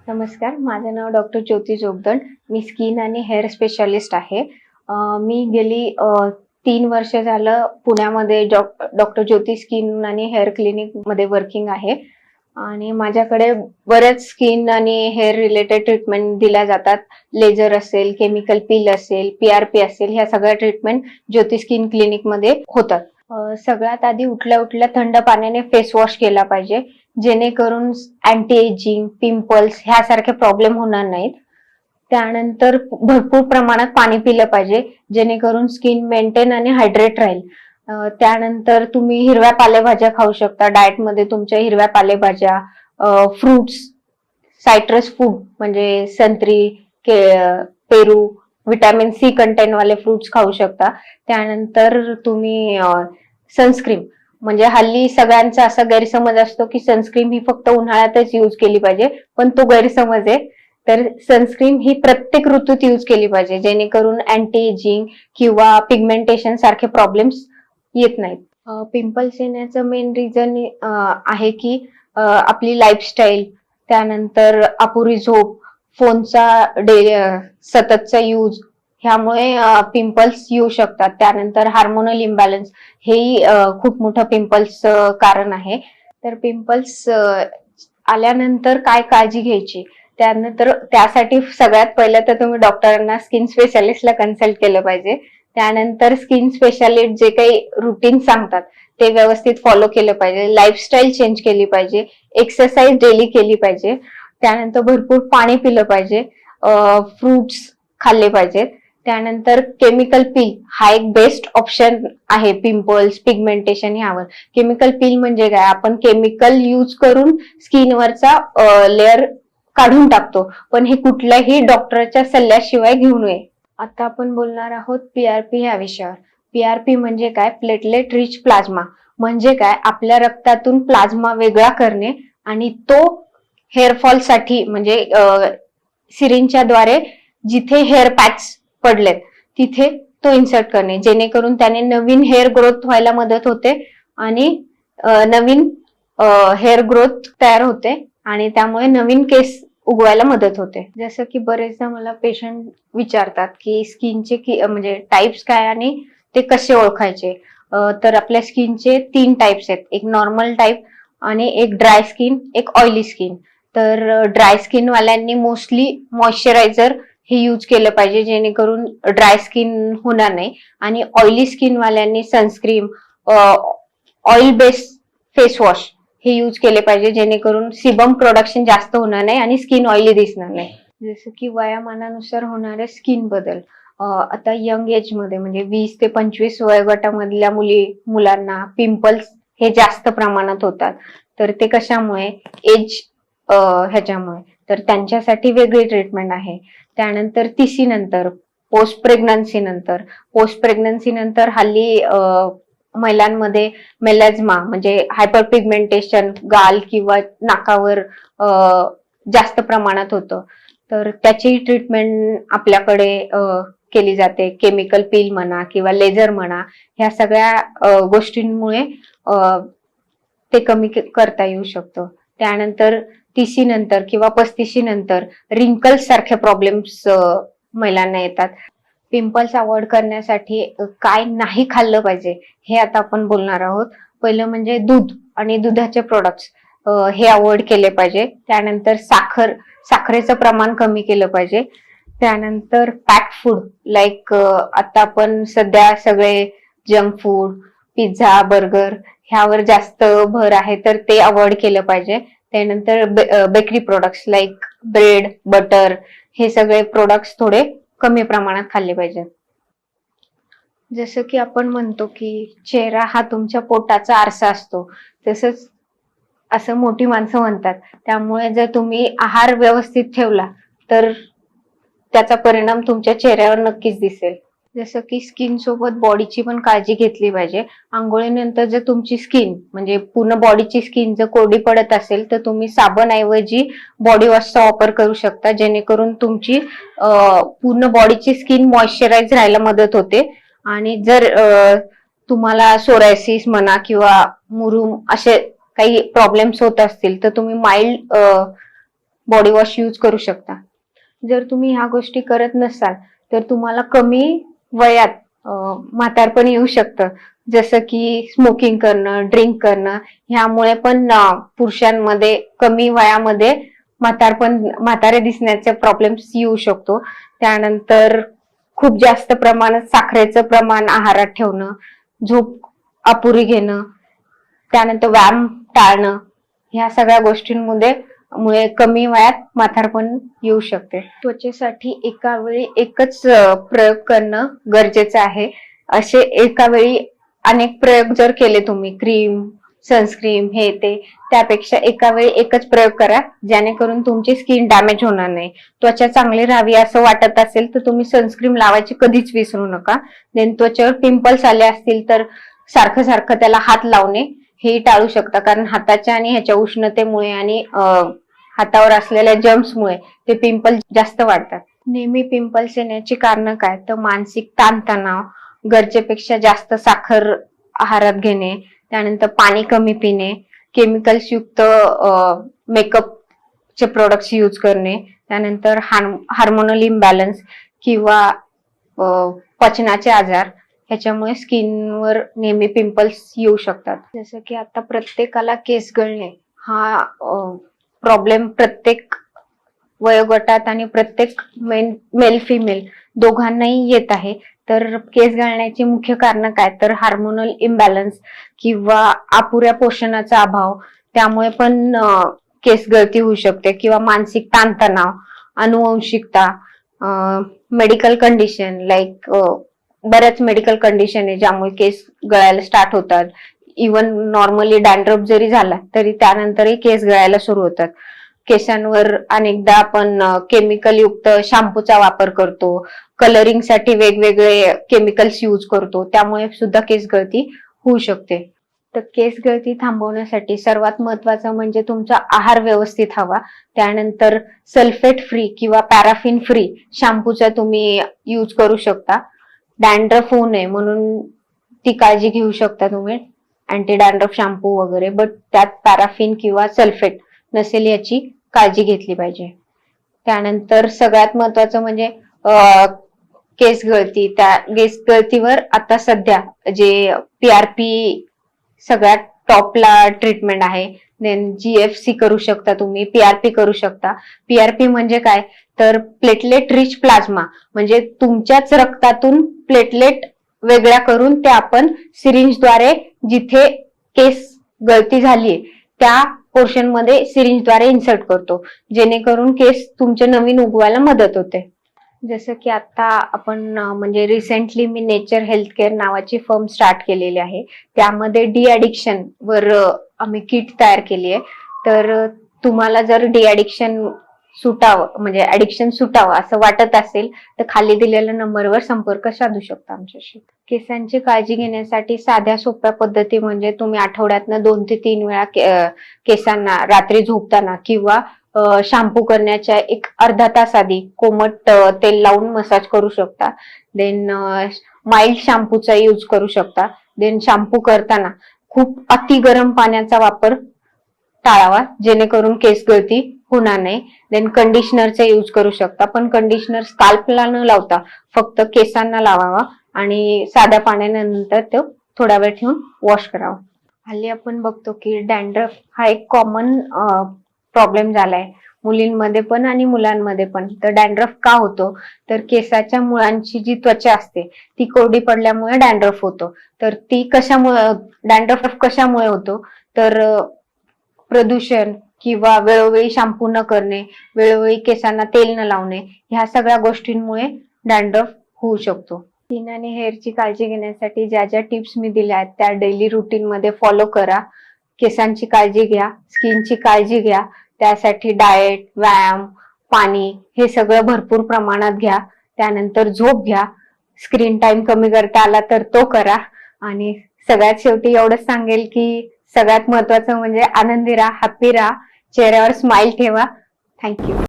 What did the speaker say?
नमस्कार, माझं नाव डॉक्टर ज्योती जोगदंड. मी स्किन आणि हेअर स्पेशालिस्ट आहे. मी गेली 3 वर्ष झालं पुण्यामध्ये डॉक्टर ज्योती स्किन आणि हेअर क्लिनिकमध्ये वर्किंग आहे आणि माझ्याकडे बऱ्याच स्किन आणि हेअर रिलेटेड ट्रीटमेंट दिल्या जातात. लेझर असेल, केमिकल पील असेल, PRP असेल, ह्या सगळ्या ट्रीटमेंट ज्योती स्किन क्लिनिकमध्ये होतात. सगळ्यात आधी उठल्या उठल्या थंड पाण्याने फेस वॉश केला पाहिजे, जेणेकरून अँटी एजिंग, पिंपल्स ह्यासारखे प्रॉब्लेम होणार नाहीत. त्यानंतर भरपूर प्रमाणात पाणी पिलं पाहिजे, जेणेकरून स्किन मेंटेन आणि हायड्रेट राहील. त्यानंतर तुम्ही हिरव्या पालेभाज्या खाऊ शकता. डाएटमध्ये तुमच्या हिरव्या पालेभाज्या, फ्रुट्स, सायट्रस फूड म्हणजे संत्री, पेरू, विटॅमिन सी कंटेन वाले फ्रुट्स खाऊ शकता. त्यानंतर तुम्ही सनस्क्रीन, म्हणजे हल्ली सगळ्यांचा असा गैरसमज असतो की सनस्क्रीन ही फक्त उन्हाळ्यातच यूज केली पाहिजे, पण तो गैरसमज आहे. तर सनस्क्रीन ही प्रत्येक ऋतूत यूज केली पाहिजे, जेणेकरून अँटी एजिंग किंवा पिगमेंटेशन सारखे प्रॉब्लेम्स येत नाहीत. पिंपल्स येण्याचं मेन रिझन आहे की आपली लाईफस्टाईल, त्यानंतर अपुरी झोप, फोनचा सततचा यूज, ह्यामुळे पिंपल्स येऊ शकतात. त्यानंतर हार्मोनल इम्बॅलन्स हेही खूप मोठं पिंपल्स कारण आहे. तर पिंपल्स आल्यानंतर काय काळजी घ्यायची, त्यानंतर त्यासाठी सगळ्यात पहिलं तर तुम्ही डॉक्टरांना, स्किन स्पेशालिस्टला कन्सल्ट केलं पाहिजे. त्यानंतर स्किन स्पेशालिस्ट जे काही रुटीन सांगतात ते व्यवस्थित फॉलो केलं पाहिजे. लाईफस्टाईल चेंज केली पाहिजे, एक्सरसाइज डेली केली पाहिजे. त्यानंतर भरपूर पाणी पिलं पाहिजे, फ्रुट्स खाल्ले पाहिजेत. त्यानंतर केमिकल पील हा एक बेस्ट ऑप्शन आहे पिंपल्स, पिगमेंटेशन ह्यावर. केमिकल पील म्हणजे काय, आपण केमिकल यूज करून स्किनवरचा लेअर काढून टाकतो, पण हे कुठल्याही डॉक्टरच्या सल्ल्याशिवाय घेऊ नये. आता आपण बोलणार आहोत PRP ह्या विषयावर. PRP म्हणजे काय, प्लेटलेट रिच प्लाझ्मा. म्हणजे काय, आपल्या रक्तातून प्लाझ्मा वेगळा करणे आणि तो हेअरफॉल साठी म्हणजे सिरिंजच्या द्वारे जिथे हेअर पॅच पडलेत तिथे तो इन्सर्ट करणे, जेणेकरून त्याने नवीन हेअर ग्रोथ व्हायला मदत होते आणि नवीन हेअर ग्रोथ तयार होते आणि त्यामुळे नवीन केस उगवायला मदत होते. जसं की बरेचदा मला पेशंट विचारतात की स्किनचे म्हणजे टाइप्स काय आणि ते कसे ओळखायचे. तर आपल्या स्किनचे 3 टाइप्स आहेत, एक नॉर्मल टाइप आणि एक ड्राय स्किन, एक ऑइली स्किन. तर ड्राय स्किन वाल्यांनी मोस्टली मॉइश्चरायझर हे यूज केलं पाहिजे, जेणेकरून ड्राय स्किन होणार नाही. आणि ऑइली स्किन वाल्यांनी sunscreen, oil based face wash हे यूज केले पाहिजे, जेणेकरून सिबम प्रोडक्शन जास्त होणार नाही आणि स्किन ऑइली दिसणार नाही. जसं की वयामानानुसार होणारे स्किन बदल. आता यंग एज मध्ये म्हणजे 20 ते 25 वयोगटामधल्या मुलांना पिंपल्स हे जास्त प्रमाणात होतात. तर ते कशामुळे, एज ह्याच्यामुळे. तर त्यांच्यासाठी वेगळी ट्रीटमेंट आहे. त्यानंतर तिसी नंतर, पोस्ट प्रेग्नन्सी नंतर हल्ली महिलांमध्ये मेलॅझ्मा म्हणजे हायपर पिगमेंटेशन गाल किंवा नाकावर जास्त प्रमाणात होतं. तर त्याची ट्रीटमेंट आपल्याकडे केली जाते. केमिकल पील म्हणा किंवा लेझर म्हणा, ह्या सगळ्या गोष्टींमुळे ते कमी करता येऊ शकतं. त्यानंतर 30 नंतर किंवा 35 नंतर रिंकल्स सारखे प्रॉब्लेम्स महिलांना येतात. पिंपल्स अवॉइड करण्यासाठी काय नाही खाल्लं पाहिजे हे आता आपण बोलणार आहोत. पहिलं म्हणजे दूध आणि दुधाचे प्रोडक्ट्स हे अवॉइड केले पाहिजे. त्यानंतर साखरेचं प्रमाण कमी केलं पाहिजे. त्यानंतर पॅक फूड लाईक आता आपण सध्या सगळे जंक फूड, पिझ्झा, बर्गर ह्यावर जास्त भर आहे, तर ते अवॉइड केलं पाहिजे. त्यानंतर bakery products like bread, butter हे सगळे प्रोडक्ट्स थोडे कमी प्रमाणात खाल्ले पाहिजे. जसं की आपण म्हणतो की चेहरा हा तुमच्या पोटाचा आरसा असतो, तसंच असं मोठी माणसं म्हणतात. त्यामुळे जर तुम्ही आहार व्यवस्थित ठेवला तर त्याचा परिणाम तुमच्या चेहऱ्यावर नक्कीच दिसेल. जसं की स्किन सोबत बॉडीची पण काळजी घेतली पाहिजे. आंघोळीनंतर जर तुमची स्किन म्हणजे पूर्ण बॉडीची स्किन जर कोरडी पडत असेल तर तुम्ही साबणऐवजी बॉडी वॉशचा वापर करू शकता, जेणेकरून तुमची पूर्ण बॉडीची स्किन मॉइश्चराइज राहायला मदत होते. आणि जर तुम्हाला सोरायसिस म्हणा किंवा मुरूम असे काही प्रॉब्लेम्स होत असतील तर तुम्ही माइल्ड बॉडी वॉश यूज करू शकता. जर तुम्ही ह्या गोष्टी करत नसाल तर तुम्हाला कमी वयात म्हातारपण येऊ शकतं. जसं की स्मोकिंग करणं, ड्रिंक करणं, ह्यामुळे पण पुरुषांमध्ये कमी वयामध्ये म्हातारे दिसण्याचे प्रॉब्लेम्स येऊ शकतो. त्यानंतर खूप जास्त प्रमाणात साखरेचं प्रमाण आहारात ठेवणं, झोप अपुरी घेणं, त्यानंतर व्यायाम टाळणं, ह्या सगळ्या गोष्टींमुळे कमी वयात म्हातारपण येऊ शकते. त्वचेसाठी एका वेळी एकच प्रयोग करणं गरजेचं आहे. असे एका वेळी अनेक प्रयोग जर केले तुम्ही, क्रीम, सनस्क्रीम, हे ते, त्यापेक्षा एका वेळी एकच प्रयोग करा, जेणेकरून तुमची स्किन डॅमेज होणार नाही. त्वचा चांगली राहावी असं वाटत असेल तर तुम्ही सनस्क्रीम लावायची कधीच विसरू नका. देन त्वचेवर पिंपल्स आले असतील तर सारखं सारखं त्याला हात लावणे हे टाळू शकता, कारण हाताच्या आणि ह्याच्या उष्णतेमुळे आणि हातावर असलेल्या जर्म्समुळे ते पिंपल जास्त वाढतात. नेहमी पिंपल्स येण्याची कारण काय तर मानसिक ताणतणाव, गरजेपेक्षा जास्त साखर आहारात घेणे, त्यानंतर पाणी कमी पिणे, केमिकल्स युक्त मेकअपचे प्रोडक्ट्स यूज करणे, त्यानंतर हार्मोनल इम्बॅलन्स किंवा पचनाचे आजार, ह्याच्यामुळे स्किनवर नेहमी पिंपल्स येऊ शकतात. जसं की आता प्रत्येकाला केस गळणे हा प्रॉब्लेम प्रत्येक वयोगटात आणि प्रत्येक मेल फिमेल दोघांनाही येत आहे. तर केस गळण्याची मुख्य कारण काय तर हार्मोनल इम्बॅलन्स किंवा अपुऱ्या पोषणाचा अभाव, त्यामुळे पण केस गळती होऊ शकते, किंवा मानसिक ताणतणाव, अनुवंशिकता, मेडिकल कंडिशन लाईक बऱ्याच मेडिकल कंडिशन आहे ज्यामुळे केस गळायला स्टार्ट होतात. इवन नॉर्मली डॅन्ड्रफ जरी झाला तरी त्यानंतरही केस गळायला सुरू होतात. केसांवर अनेकदा आपण केमिकल युक्त शॅम्पूचा वापर करतो, कलरिंग साठी वेगवेगळे केमिकल्स यूज करतो, त्यामुळे सुद्धा केस गळती होऊ शकते. तर केस गळती थांबवण्यासाठी सर्वात महत्वाचं म्हणजे तुमचा आहार व्यवस्थित हवा. त्यानंतर सल्फेट फ्री किंवा पॅराफिन फ्री शॅम्पूचा तुम्ही यूज करू शकता. डॅन्ड्रफ होऊ नये म्हणून ती काळजी घेऊ शकता तुम्ही, अँटी डॅन्ड्रफ शॅम्पू वगैरे, बट त्यात पॅराफिन किंवा सल्फेट नसेल याची काळजी घेतली पाहिजे. त्यानंतर सगळ्यात महत्वाचं म्हणजे केस गळती. त्या केस गळतीवर आता सध्या जे पीआरपी सगळ्यात टॉपला ट्रीटमेंट आहे. देन जीएफसी करू शकता तुम्ही, पीआरपी करू शकता. पीआरपी म्हणजे काय तर प्लेटलेट रिच प्लाझ्मा, म्हणजे तुमच्याच रक्तातून प्लेटलेट वेगळ्या करून ते आपण सिरिंजद्वारे जिथे केस गळती झालीये त्या पोर्शन मध्ये सिरिंजद्वारे इन्सर्ट करतो, जेणेकरून केस तुमचे नवीन उगवायला मदत होते. जसं की आता आपण म्हणजे रिसेंटली मी नेचर हेल्थ केअर नावाची फर्म स्टार्ट केलेली आहे. त्यामध्ये डी ॲडिक्शन वर आम्ही किट तयार केली आहे. तर तुम्हाला जर डी ॲडिक्शन म्हणजे ॲडिक्शन सुटावं असं वाटत असेल तर खाली दिलेल्या नंबरवर संपर्क साधू शकता आमच्याशी. केसांची काळजी घेण्यासाठी साध्या सोप्या पद्धती म्हणजे तुम्ही आठवड्यातनं 2 ते 3 वेळा केसांना रात्री झोपताना किंवा शॅम्पू करण्याच्या एक अर्धा तास आधी कोमट तेल लावून मसाज करू शकता. देन माइल्ड शॅम्पूचा यूज करू शकता. देन शॅम्पू करताना खूप अति गरम पाण्याचा वापर टाळावा, जेणेकरून केस गळती होणार नाही. देन कंडिशनरचा यूज करू शकता, पण कंडिशनर स्काल्पला न लावता फक्त केसांना लावावा आणि साध्या पाण्यानंतर तो थोडा वेळ ठेवून वॉश करावा. हल्ली आपण बघतो की डॅन्ड्रफ हा एक कॉमन प्रॉब्लेम झालाय मुलींमध्ये पण आणि मुलांमध्ये पण. तर डॅन्ड्रफ का होतो तर केसाच्या मुळांची जी त्वचा असते ती कोरडी पडल्यामुळे डॅन्ड्रफ होतो. तर ती डॅन्ड्रफ कशामुळे होतो तर प्रदूषण किंवा वेळोवेळी शॅम्पू न करणे, वेळोवेळी केसांना तेल न लावणे, ह्या सगळ्या गोष्टींमुळे डॅन्ड्रफ होऊ शकतो. स्किन आणि हेअरची काळजी घेण्यासाठी ज्या ज्या टिप्स मी दिल्या आहेत त्या डेली रुटीन मध्ये फॉलो करा. केसांची काळजी घ्या, स्किनची काळजी घ्या, त्यासाठी डाएट, व्यायाम, पाणी हे सगळं भरपूर प्रमाणात घ्या. त्यानंतर झोप घ्या. स्क्रीन टाइम कमी करता आला तर तो करा. आणि सगळ्यात शेवटी एवढंच सांगेल की सगळ्यात महत्वाचं म्हणजे आनंदी राहा, हॅप्पी राहा, चेहऱ्यावर स्माइल ठेवा. थँक्यू.